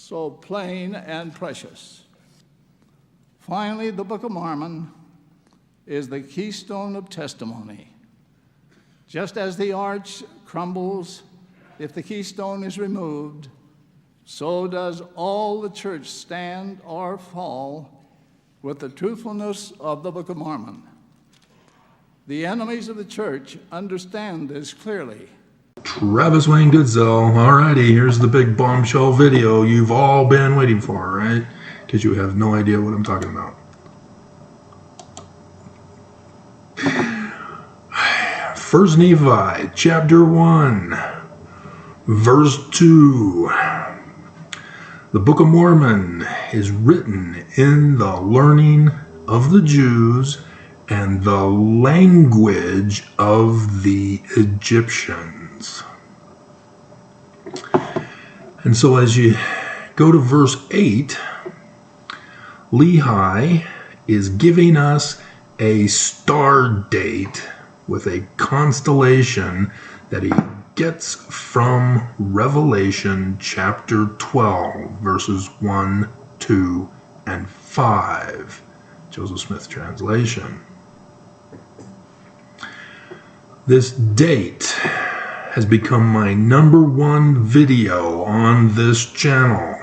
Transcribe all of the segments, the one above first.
so plain and precious. Finally, the Book of Mormon is the keystone of testimony. Just as the arch crumbles if the keystone is removed, so does all the church stand or fall with the truthfulness of the Book of Mormon. The enemies of the church understand this clearly. Travis Wayne Goodsell. Alrighty, here's the Big Bombshell video you've all been waiting for, right? Because you have no idea what I'm talking about. First Nephi, chapter 1, verse 2. The Book of Mormon is written in the learning of the Jews and the language of the Egyptians. And so as you go to verse 8, Lehi is giving us a star date with a constellation that he gets from Revelation chapter 12, verses 1, 2, and 5, Joseph Smith translation. This date has become my #1 video on this channel,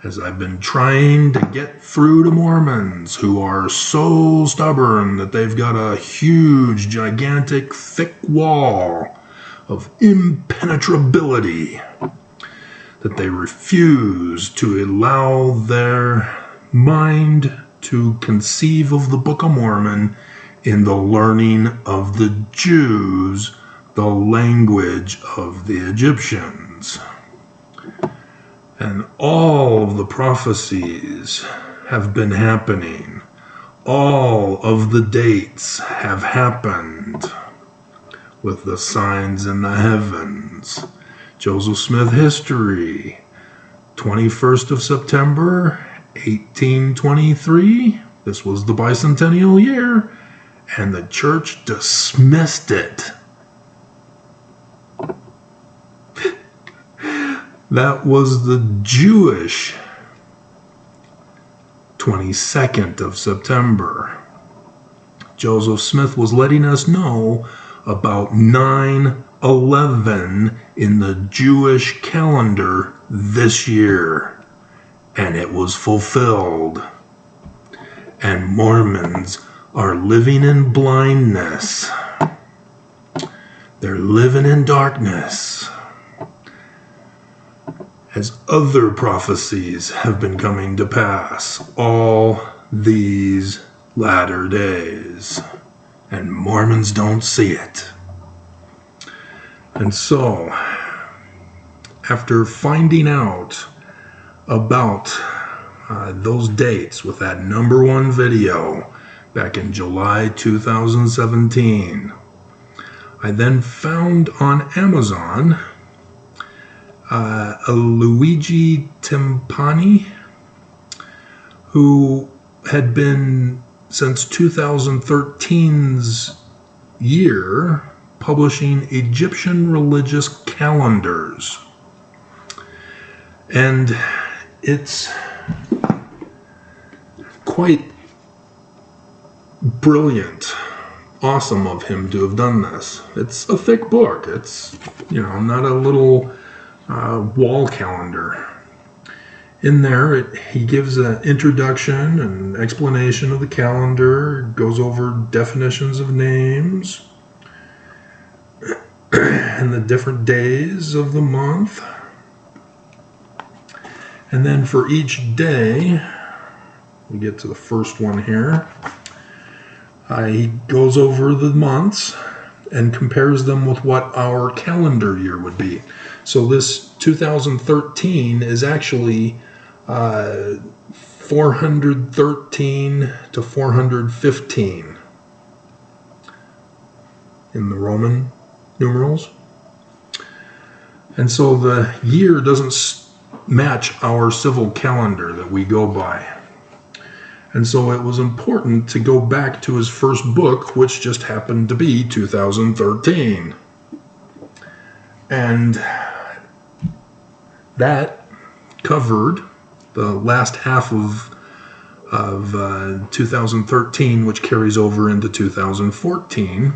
as I've been trying to get through to Mormons who are so stubborn that they've got a huge, gigantic, thick wall of impenetrability that they refuse to allow their mind to conceive of the Book of Mormon in the learning of the Jews, the language of the Egyptians. And all of the prophecies have been happening. All of the dates have happened with the signs in the heavens. Joseph Smith history, 21st of September, 1823. This was the bicentennial year, and the church dismissed it. That was the Jewish 22nd of September. Joseph Smith was letting us know about 9/11 in the Jewish calendar this year, and it was fulfilled. And Mormons are living in blindness. They're living in darkness, as other prophecies have been coming to pass all these latter days, and Mormons don't see it. And so, after finding out about those dates with that #1 video back in July 2017, I then found on Amazon a Luigi Tempani, who had been since 2013's year publishing Egyptian religious calendars. And it's quite brilliant, awesome of him to have done this. It's a thick book. It's, not a little wall calendar. In there, he gives an introduction and explanation of the calendar, goes over definitions of names, and the different days of the month. And then for each day, we get to the first one here, he goes over the months and compares them with what our calendar year would be. So this 2013 is actually 413 to 415 in the Roman numerals. And so the year doesn't match our civil calendar that we go by. And so it was important to go back to his first book, which just happened to be 2013. And that covered the last half of 2013, which carries over into 2014,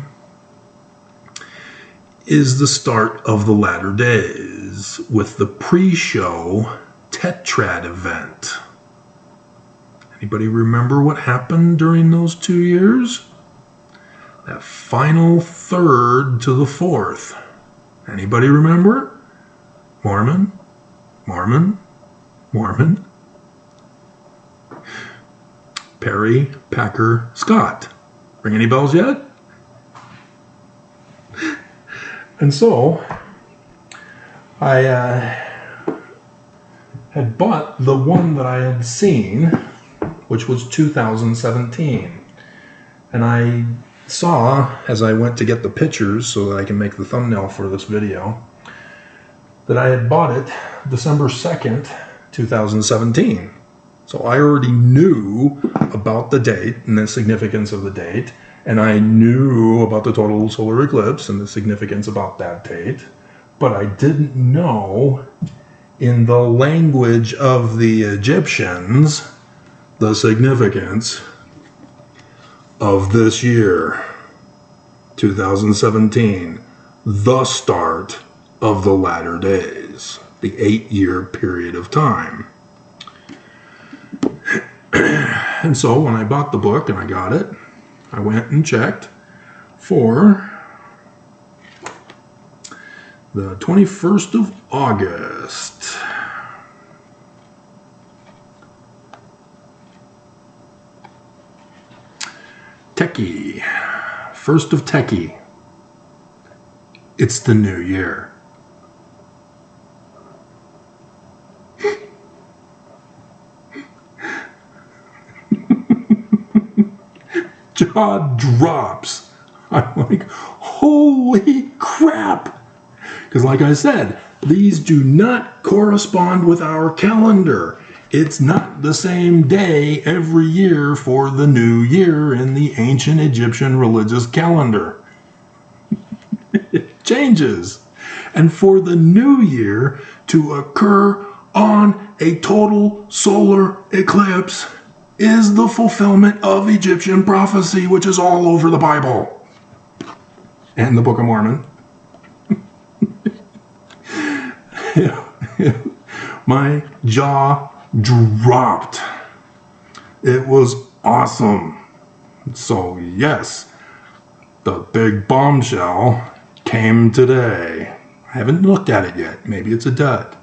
is the start of the latter days with the pre-show Tetrad event. Anybody remember what happened during those 2 years? That final third to the fourth. Anybody remember? Mormon, Mormon, Mormon. Perry, Packer, Scott. Ring any bells yet? And so, I had bought the one that I had seen, which was 2017. And I saw, as I went to get the pictures so that I can make the thumbnail for this video, that I had bought it December 2nd, 2017. So I already knew about the date and the significance of the date, and I knew about the total solar eclipse and the significance about that date, but I didn't know, in the language of the Egyptians, the significance of this year, 2017, the start of the latter days, the 8-year period of time. And so when I bought the book and I got it, I went and checked for the 21st of August. Techie. 1st of Techie. It's the new year. Jaw drops. I'm like, holy crap. Because like I said, these do not correspond with our calendar. It's not the same day every year for the new year in the ancient Egyptian religious calendar. It changes. And for the new year to occur on a total solar eclipse is the fulfillment of Egyptian prophecy, which is all over the Bible and the Book of Mormon. My jaw dropped. It was awesome. So yes, the Big Bombshell came today. I haven't looked at it yet. Maybe it's a dud.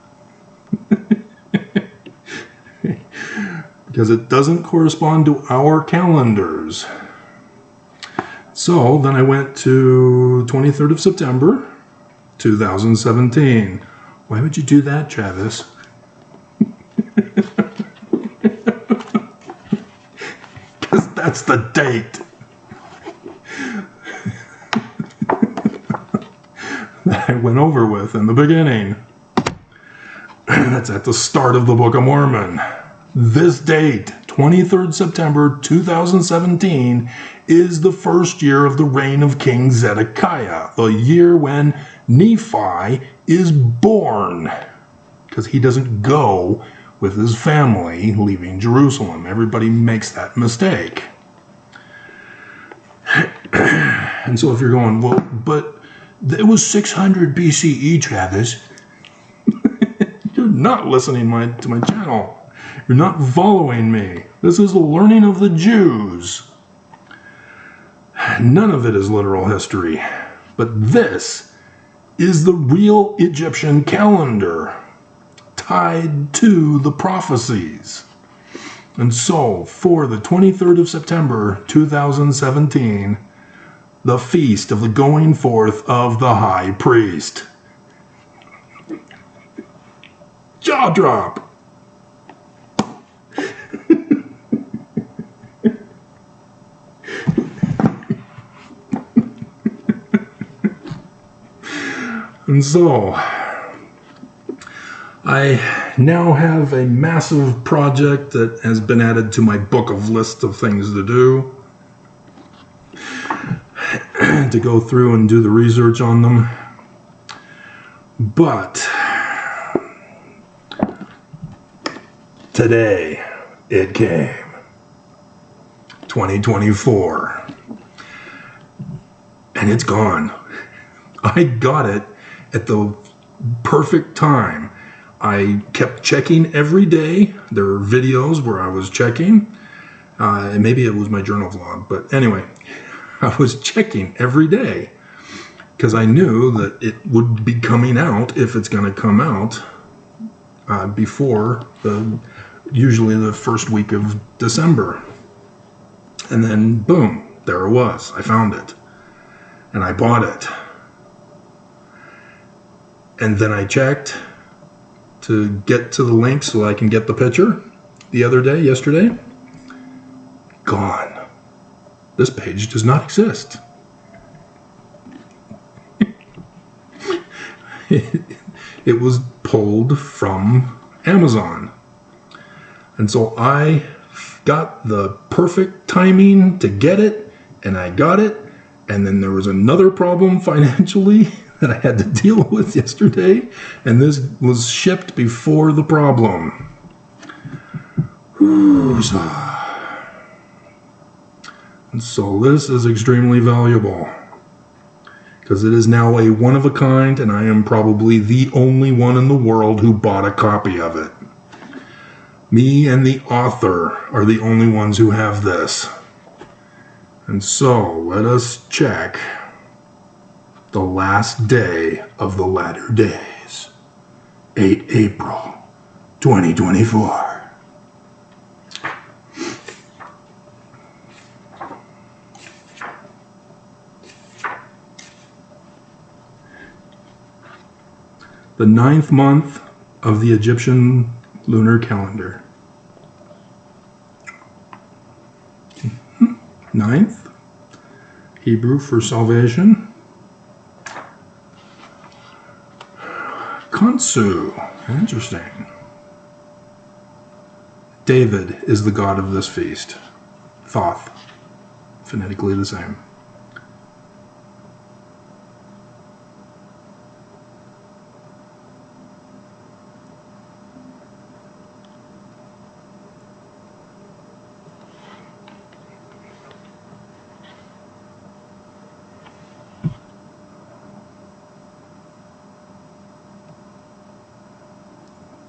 Because it doesn't correspond to our calendars. So then I went to 23rd of September, 2017. Why would you do that, Travis? Because that's the date. That I went over with in the beginning. That's at the start of the Book of Mormon. This date, 23rd September 2017, is the first year of the reign of King Zedekiah, the year when Nephi is born, because he doesn't go with his family leaving Jerusalem. Everybody makes that mistake. And so if you're going, well, but it was 600 BCE, Travis. You're not listening to my channel. You're not following me. This is the learning of the Jews. None of it is literal history. But this is the real Egyptian calendar tied to the prophecies. And so, for the 23rd of September 2017, the feast of the going forth of the high priest. Jaw drop. And so, I now have a massive project that has been added to my book of list of things to do. To go through and do the research on them. But Today, it came. 2024. And it's gone. I got it at the perfect time. I kept checking every day. There were videos where I was checking. And maybe it was my journal vlog. But anyway, I was checking every day because I knew that it would be coming out, if it's going to come out, before usually the first week of December. And then, boom, there it was. I found it. And I bought it. And then I checked to get to the link so I can get the picture yesterday. Gone. This page does not exist. It was pulled from Amazon. And so I got the perfect timing to get it, and I got it. And then there was another problem financially that I had to deal with yesterday, and this was shipped before the problem. And so this is extremely valuable because it is now a one-of-a-kind, and I am probably the only one in the world who bought a copy of it. Me and the author are the only ones who have this. And so let us check the last day of the latter days, 8 April 2024. The 9th month of the Egyptian lunar calendar. 9th, Hebrew for salvation. Kansu, interesting. David is the god of this feast. Thoth, phonetically the same.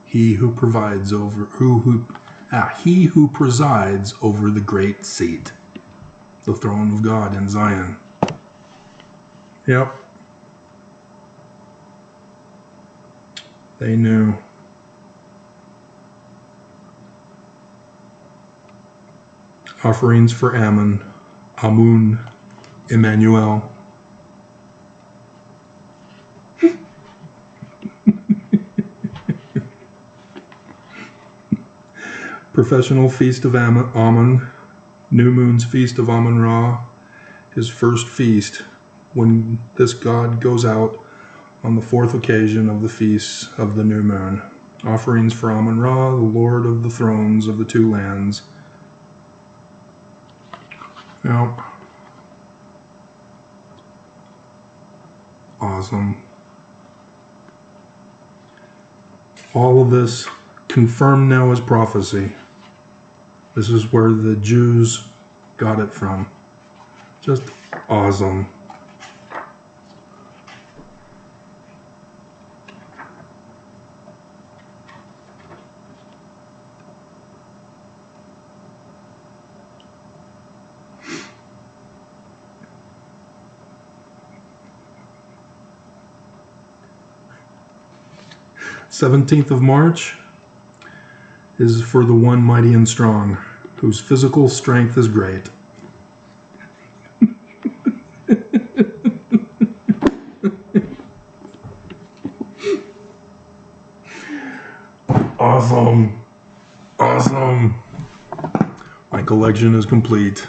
He who presides over the great seat, the throne of God in Zion. Yep. They knew. Offerings for Ammon, Amun, Emmanuel. Professional feast of Ammon, New Moon's feast of Amun-Ra, his first feast when this god goes out on the 4th occasion of the feasts of the new moon. Offerings for Amun-Ra, the Lord of the thrones of the two lands. Yep. Awesome. All of this confirmed now as prophecy. This is where the Jews got it from. Just awesome. "17th of March is for the one mighty and strong, whose physical strength is great." Awesome. Awesome. My collection is complete.